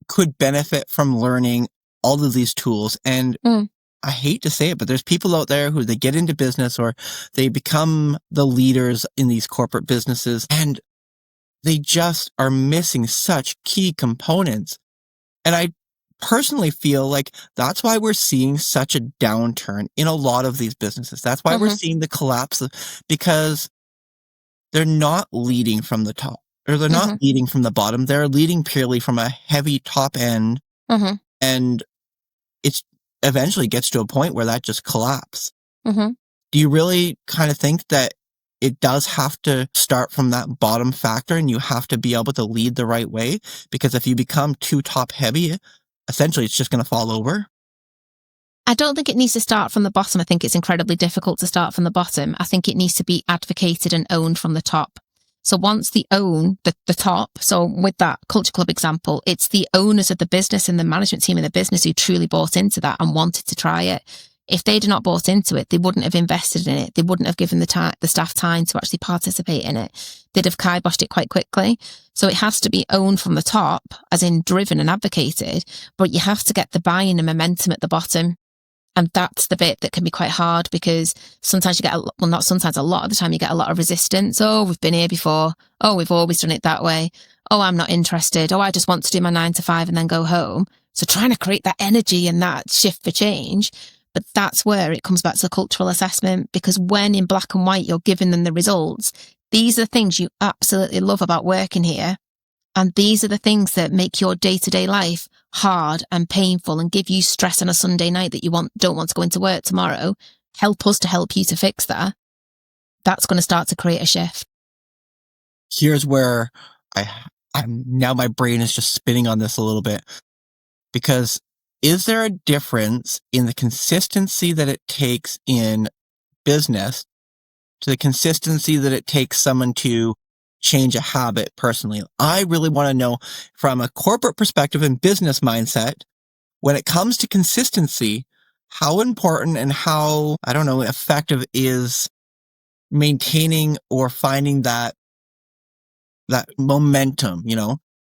could benefit from learning all of these tools. And I hate to say it, but there's people out there who they get into business or they become the leaders in these corporate businesses and they just are missing such key components. And I personally feel like that's why we're seeing such a downturn in a lot of these businesses. That's why we're seeing the collapse because they're not leading from the top or they're not leading from the bottom. They're leading purely from a heavy top end. And it's eventually gets to a point where that just collapses. Do you really kind of think that it does have to start from that bottom factor and you have to be able to lead the right way? Because if you become too top heavy, essentially it's just going to fall over. I don't think it needs to start from the bottom. I think it's incredibly difficult to start from the bottom. I think it needs to be advocated and owned from the top. So once they own the top, so with that Culture Club example, it's the owners of the business and the management team of the business who truly bought into that and wanted to try it. If they'd not bought into it, they wouldn't have invested in it. They wouldn't have given the staff time to actually participate in it. They'd have kiboshed it quite quickly. So it has to be owned from the top, as in driven and advocated, but you have to get the buy-in and momentum at the bottom. And that's the bit that can be quite hard because sometimes you get, not sometimes, a lot of the time you get a lot of resistance. Oh, we've been here before. Oh, we've always done it that way. Oh, I'm not interested. Oh, I just want to do my 9 to 5 and then go home. So trying to create that energy and that shift for change. But that's where it comes back to the cultural assessment, because when in black and white, you're giving them the results. These are things you absolutely love about working here. And these are the things that make your day-to-day life hard and painful and give you stress on a Sunday night that you don't want to go into work tomorrow. Help us to help you to fix that. That's going to start to create a shift. Here's where I'm now my brain is just spinning on this a little bit, because is there a difference in the consistency that it takes in business to the consistency that it takes someone to change a habit personally? I really want to know from a corporate perspective and business mindset, when it comes to consistency, how important and how, effective is maintaining or finding that momentum,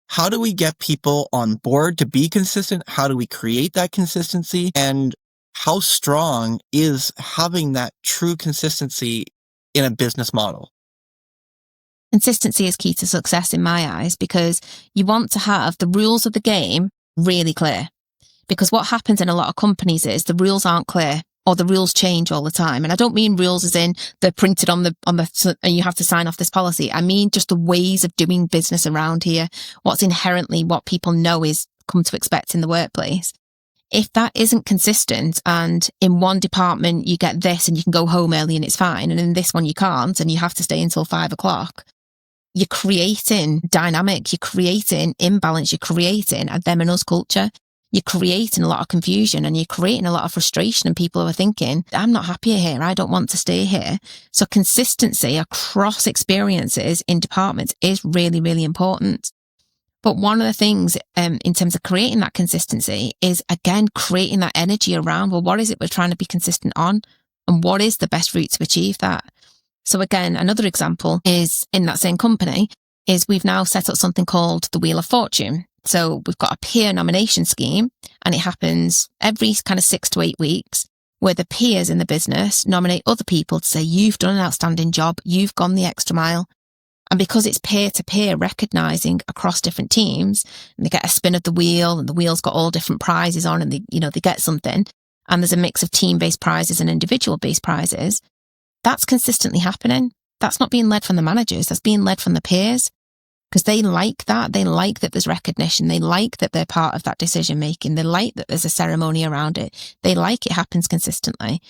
How do we get people on board to be consistent? How do we create that consistency? And how strong is having that true consistency in a business model? Consistency is key to success in my eyes, because you want to have the rules of the game really clear. Because what happens in a lot of companies is the rules aren't clear, or the rules change all the time. And I don't mean rules as in they're printed on the, and you have to sign off this policy. I mean just the ways of doing business around here. What's inherently what people know is come to expect in the workplace. If that isn't consistent, and in one department you get this and you can go home early and it's fine, and in this one you can't and you have to stay until 5 o'clock, you're creating dynamic, you're creating imbalance, you're creating a them and us culture. You're creating a lot of confusion and you're creating a lot of frustration, and people are thinking, I'm not happy here. I don't want to stay here. So consistency across experiences in departments is really, really important. But one of the things in terms of creating that consistency is, again, creating that energy around, well, what is it we're trying to be consistent on? And what is the best route to achieve that? So again, another example is in that same company is we've now set up something called the Wheel of Fortune. So we've got a peer nomination scheme, and it happens every kind of 6 to 8 weeks, where the peers in the business nominate other people to say, you've done an outstanding job, you've gone the extra mile. And because it's peer-to-peer recognizing across different teams, and they get a spin of the wheel, and the wheel's got all different prizes on, and they get something, and there's a mix of team-based prizes and individual-based prizes, that's consistently happening. That's not being led from the managers, that's being led from the peers. Because they like that. They like that there's recognition. They like that they're part of that decision making. They like that there's a ceremony around it. They like it happens consistently.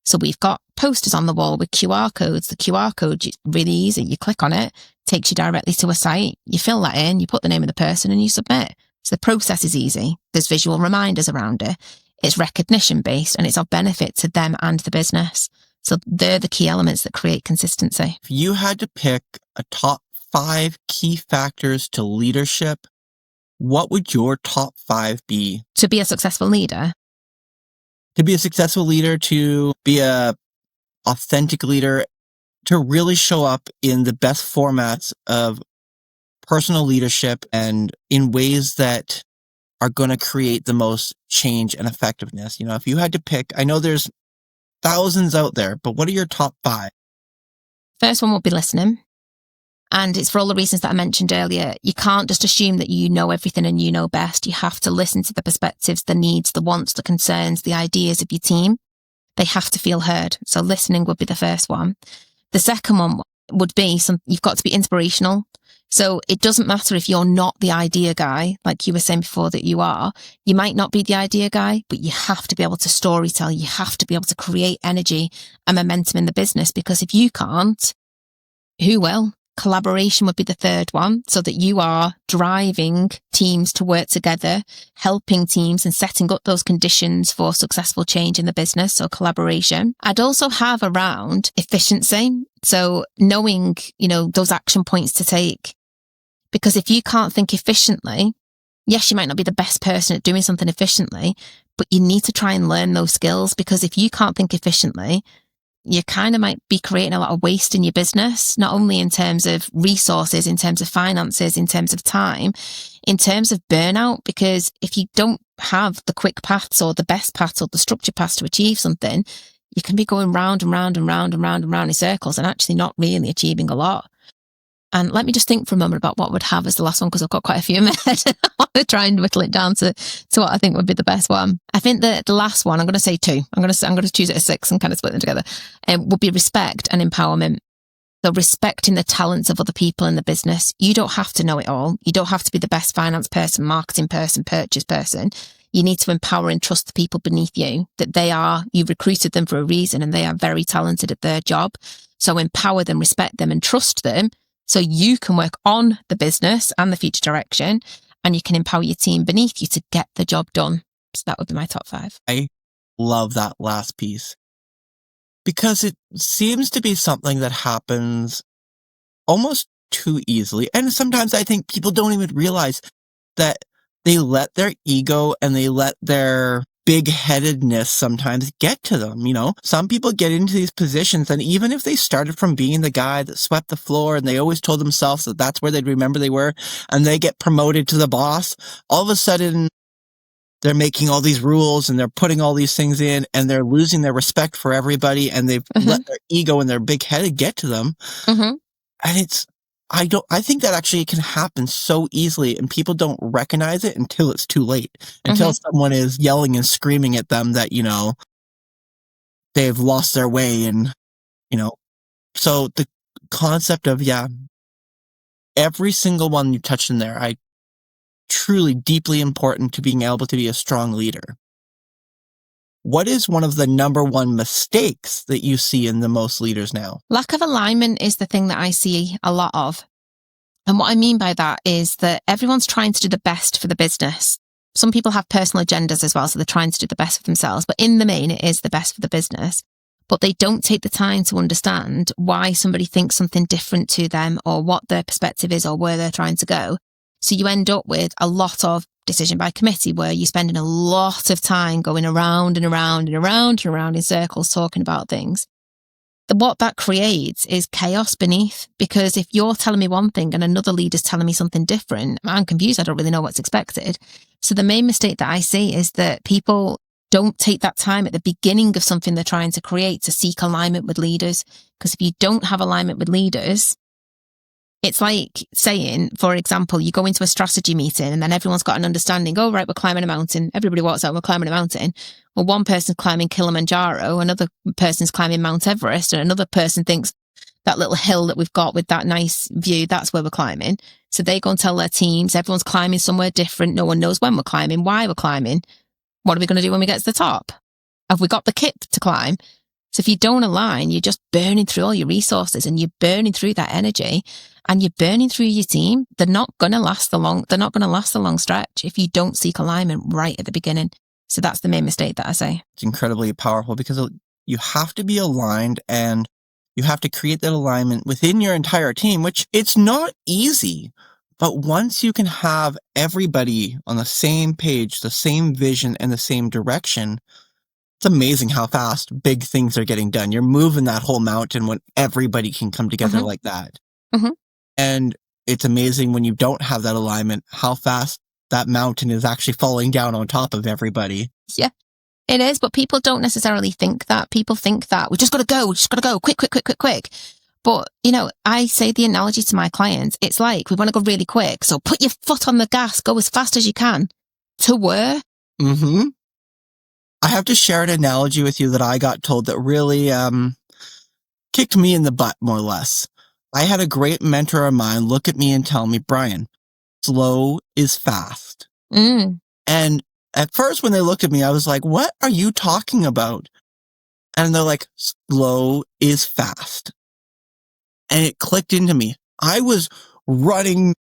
So we've got posters on the wall with QR codes. The QR code is really easy. You click on it, takes you directly to a site. You fill that in, you put the name of the person and you submit. So the process is easy. There's visual reminders around it. It's recognition based and it's of benefit to them and the business. So they're the key elements that create consistency. If you had to pick a top 5 key factors to leadership, what would your top 5 be? To be a successful leader? To be a successful leader, to be a authentic leader, to really show up in the best formats of personal leadership and in ways that are going to create the most change and effectiveness. If you had to pick, I know there's thousands out there, but what are your top 5? First one will be listening. And it's for all the reasons that I mentioned earlier. You can't just assume that you know everything and you know best. You have to listen to the perspectives, the needs, the wants, the concerns, the ideas of your team. They have to feel heard. So listening would be the first one. The second one would be you've got to be inspirational. So it doesn't matter if you're not the idea guy, like you were saying before that you are. You might not be the idea guy, but you have to be able to storytell. You have to be able to create energy and momentum in the business, because if you can't, who will? Collaboration would be the third one, so that you are driving teams to work together, helping teams and setting up those conditions for successful change in the business. So collaboration. I'd also have around efficiency. So knowing, those action points to take, because if you can't think efficiently, yes, you might not be the best person at doing something efficiently, but you need to try and learn those skills, because if you can't think efficiently, you kind of might be creating a lot of waste in your business, not only in terms of resources, in terms of finances, in terms of time, in terms of burnout, because if you don't have the quick paths or the best paths or the structured paths to achieve something, you can be going round and round and round and round and round in circles and actually not really achieving a lot. And let me just think for a moment about what would have as the last one, because I've got quite a few in my head. I want to try and whittle it down to what I think would be the best one. I think that the last one, I'm going to say 2. I'm going to choose it as 6 and kind of split them together. Would be respect and empowerment. So respecting the talents of other people in the business. You don't have to know it all. You don't have to be the best finance person, marketing person, purchase person. You need to empower and trust the people beneath you, that you recruited them for a reason and they are very talented at their job. So empower them, respect them and trust them, so you can work on the business and the future direction, and you can empower your team beneath you to get the job done. So that would be my top 5. I love that last piece, because it seems to be something that happens almost too easily. And sometimes I think people don't even realize that they let their ego and they let their big-headedness sometimes get to them. Some people get into these positions, and even if they started from being the guy that swept the floor and they always told themselves that that's where they'd remember they were, and they get promoted to the boss, all of a sudden they're making all these rules and they're putting all these things in, and they're losing their respect for everybody, and they've let their ego and their big-headed get to them. And I think that actually can happen so easily, and people don't recognize it until it's too late, until someone is yelling and screaming at them that, they've lost their way. And, so the concept of, every single one you touched in there, truly deeply important to being able to be a strong leader. What is one of the number one mistakes that you see in the most leaders now? Lack of alignment is the thing that I see a lot of. And what I mean by that is that everyone's trying to do the best for the business. Some people have personal agendas as well, so they're trying to do the best for themselves. But in the main, it is the best for the business. But they don't take the time to understand why somebody thinks something different to them, or what their perspective is, or where they're trying to go. So you end up with a lot of decision by committee, where you're spending a lot of time going around and around and around and around in circles talking about things. What that creates is chaos beneath, because if you're telling me one thing and another leader's telling me something different, I'm confused. I don't really know what's expected. So the main mistake that I see is that people don't take that time at the beginning of something they're trying to create to seek alignment with leaders. Because if you don't have alignment with leaders, it's like saying, for example, you go into a strategy meeting and then everyone's got an understanding. Oh, right, we're climbing a mountain. Everybody walks out, we're climbing a mountain. Well, one person's climbing Kilimanjaro, another person's climbing Mount Everest, and another person thinks that little hill that we've got with that nice view, that's where we're climbing. So they go and tell their teams, everyone's climbing somewhere different. No one knows when we're climbing, why we're climbing. What are we going to do when we get to the top? Have we got the kit to climb? So if you don't align, you're just burning through all your resources, and you're burning through that energy, and you're burning through your team. They're not going to last a long stretch if you don't seek alignment right at the beginning. So that's the main mistake that I say. It's incredibly powerful, because you have to be aligned, and you have to create that alignment within your entire team, which it's not easy. But once you can have everybody on the same page, the same vision, and the same direction, It's amazing how fast big things are getting done. You're moving that whole mountain when everybody can come together like that. Mhm. And it's amazing when you don't have that alignment, how fast that mountain is actually falling down on top of everybody. Yeah, it is. But people don't necessarily think that. People think that we just got to go, quick. But, I say the analogy to my clients, it's like we want to go really quick. So put your foot on the gas, go as fast as you can. To where? Mm-hmm. I have to share an analogy with you that I got told that really kicked me in the butt, more or less. I had a great mentor of mine look at me and tell me, Brian, slow is fast. Mm. And at first when they looked at me, I was like, what are you talking about? And they're like, slow is fast. And it clicked into me. I was running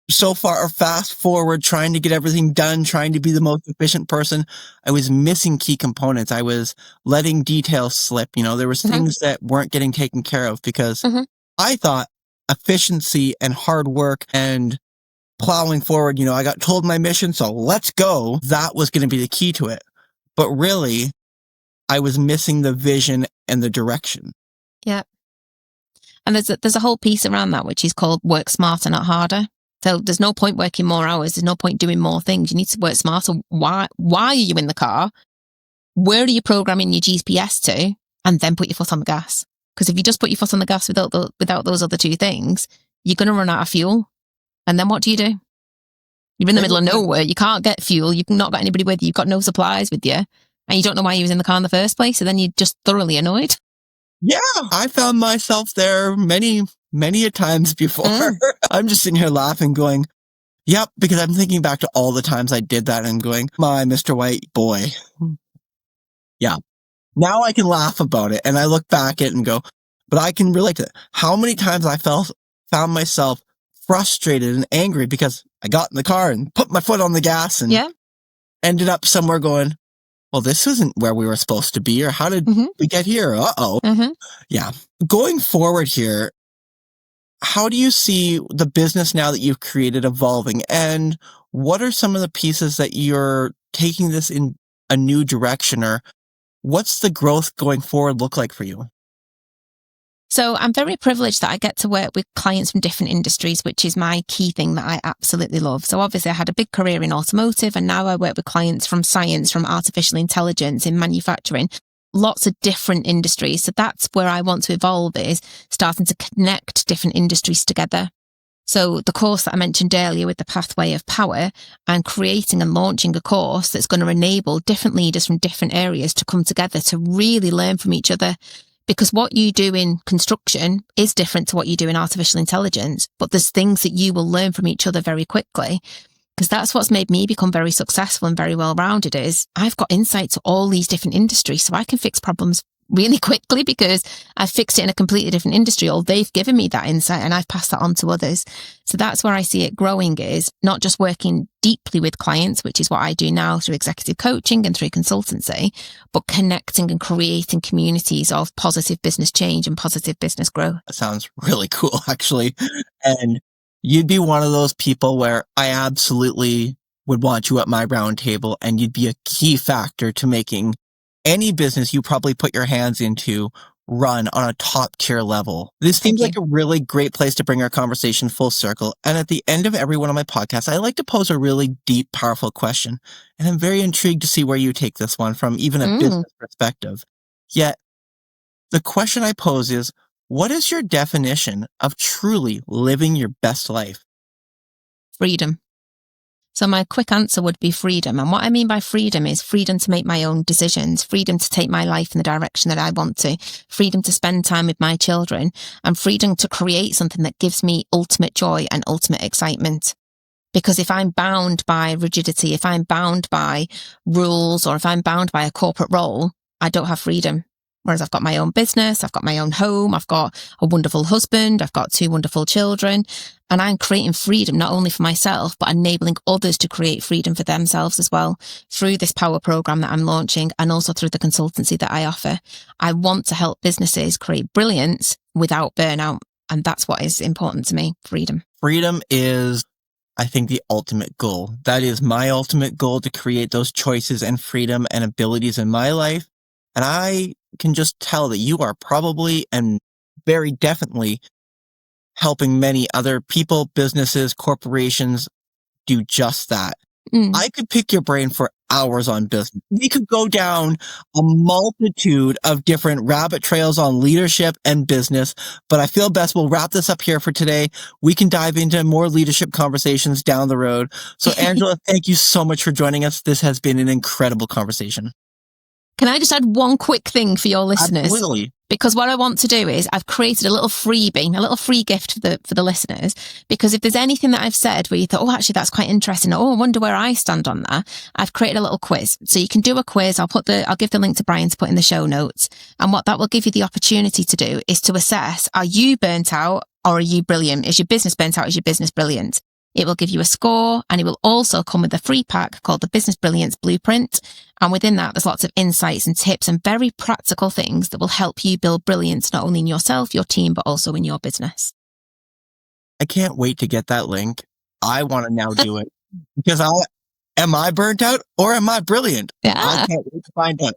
so far fast forward, trying to get everything done, trying to be the most efficient person. I was missing key components. I was letting details slip. There was things that weren't getting taken care of because I thought efficiency and hard work and plowing forward, I got told my mission, so let's go. That was going to be the key to it. But really, I was missing the vision and the direction. Yeah. And there's a whole piece around that, which is called work smarter, not harder. So there's no point working more hours. There's no point doing more things. You need to work smarter. Why are you in the car? Where are you programming your GPS to? And then put your foot on the gas. Because if you just put your foot on the gas without those other two things, you're going to run out of fuel. And then what do? You're in the middle of nowhere. You can't get fuel. You've not got anybody with you. You've got no supplies with you. And you don't know why you was in the car in the first place. So then you're just thoroughly annoyed. Yeah, I found myself there many a times before. I'm just sitting here laughing going, yep, because I'm thinking back to all the times I did that and I'm going, my Mr. White boy. Yeah. Now I can laugh about it and I look back at it and go, but I can relate to it. How many times I found myself frustrated and angry because I got in the car and put my foot on the gas and ended up somewhere going, well, this isn't where we were supposed to be, or how did we get here? Uh-oh. Yeah. Going forward here, how do you see the business now that you've created evolving? And what are some of the pieces that you're taking this in a new direction, or what's the growth going forward look like for you? So I'm very privileged that I get to work with clients from different industries, which is my key thing that I absolutely love. So obviously I had a big career in automotive and now I work with clients from science, from artificial intelligence, in manufacturing, lots of different industries. So that's where I want to evolve, is starting to connect different industries together. So the course that I mentioned earlier with the Pathway of Power, and creating and launching a course that's going to enable different leaders from different areas to come together to really learn from each other. Because what you do in construction is different to what you do in artificial intelligence, but there's things that you will learn from each other very quickly. Because that's what's made me become very successful and very well-rounded, is I've got insight to all these different industries, so I can fix problems really quickly because I've fixed it in a completely different industry, or they've given me that insight and I've passed that on to others. So that's where I see it growing, is not just working deeply with clients, which is what I do now through executive coaching and through consultancy, but connecting and creating communities of positive business change and positive business growth. That sounds really cool, actually. And you'd be one of those people where I absolutely would want you at my round table, and you'd be a key factor to making any business you probably put your hands into run on a top tier level. This seems like a really great place to bring our conversation full circle. And at the end of every one of my podcasts, I like to pose a really deep, powerful question. And I'm very intrigued to see where you take this one from, even a business perspective. Yet the question I pose is, what is your definition of truly living your best life? Freedom. So my quick answer would be freedom. And what I mean by freedom is freedom to make my own decisions, freedom to take my life in the direction that I want to, freedom to spend time with my children, and freedom to create something that gives me ultimate joy and ultimate excitement. Because if I'm bound by rigidity, if I'm bound by rules, or if I'm bound by a corporate role, I don't have freedom. Whereas I've got my own business, I've got my own home, I've got a wonderful husband, I've got 2 wonderful children, and I'm creating freedom not only for myself, but enabling others to create freedom for themselves as well through this power program that I'm launching, and also through the consultancy that I offer. I want to help businesses create brilliance without burnout. And that's what is important to me, freedom. Freedom is I think, the ultimate goal. That is my ultimate goal, to create those choices and freedom and abilities in my life. And I can just tell that you are probably and very definitely helping many other people, businesses, corporations do just that. I could pick your brain for hours on business. We could go down a multitude of different rabbit trails on leadership and business, but I feel best we'll wrap this up here for today. We can dive into more leadership conversations down the road. So, Angela, thank you so much for joining us. This has been an incredible conversation. Can I just add one quick thing for your listeners? Absolutely. Because what I want to do is I've created a little freebie, a little free gift for the listeners. Because if there's anything that I've said where you thought, oh, actually, that's quite interesting. Oh, I wonder where I stand on that. I've created a little quiz. So you can do a quiz. I'll give the link to Brian to put in the show notes. And what that will give you the opportunity to do is to assess, are you burnt out or are you brilliant? Is your business burnt out? Is your business brilliant? It will give you a score, and it will also come with a free pack called the Business Brilliance Blueprint. And within that, there's lots of insights and tips and very practical things that will help you build brilliance, not only in yourself, your team, but also in your business. I can't wait to get that link. I want to now do it because am I burnt out or am I brilliant? Yeah. I can't wait to find out.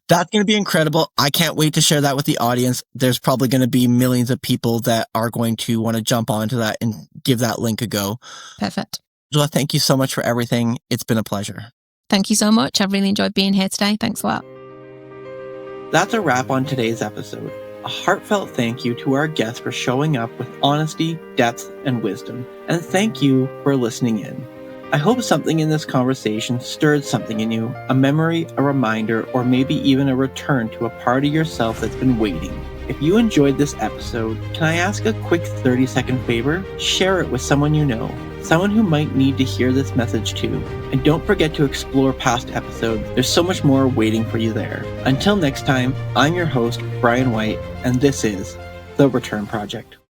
That's going to be incredible. I can't wait to share that with the audience. There's probably going to be millions of people that are going to want to jump onto that and give that link a go. Perfect. Angela, thank you so much for everything. It's been a pleasure. Thank you so much. I've really enjoyed being here today. Thanks a lot. That's a wrap on today's episode. A heartfelt thank you to our guests for showing up with honesty, depth, and wisdom. And thank you for listening in. I hope something in this conversation stirred something in you, a memory, a reminder, or maybe even a return to a part of yourself that's been waiting. If you enjoyed this episode, can I ask a quick 30-second favor? Share it with someone you know, someone who might need to hear this message too. And don't forget to explore past episodes. There's so much more waiting for you there. Until next time, I'm your host, Brian White, and this is The Return Project.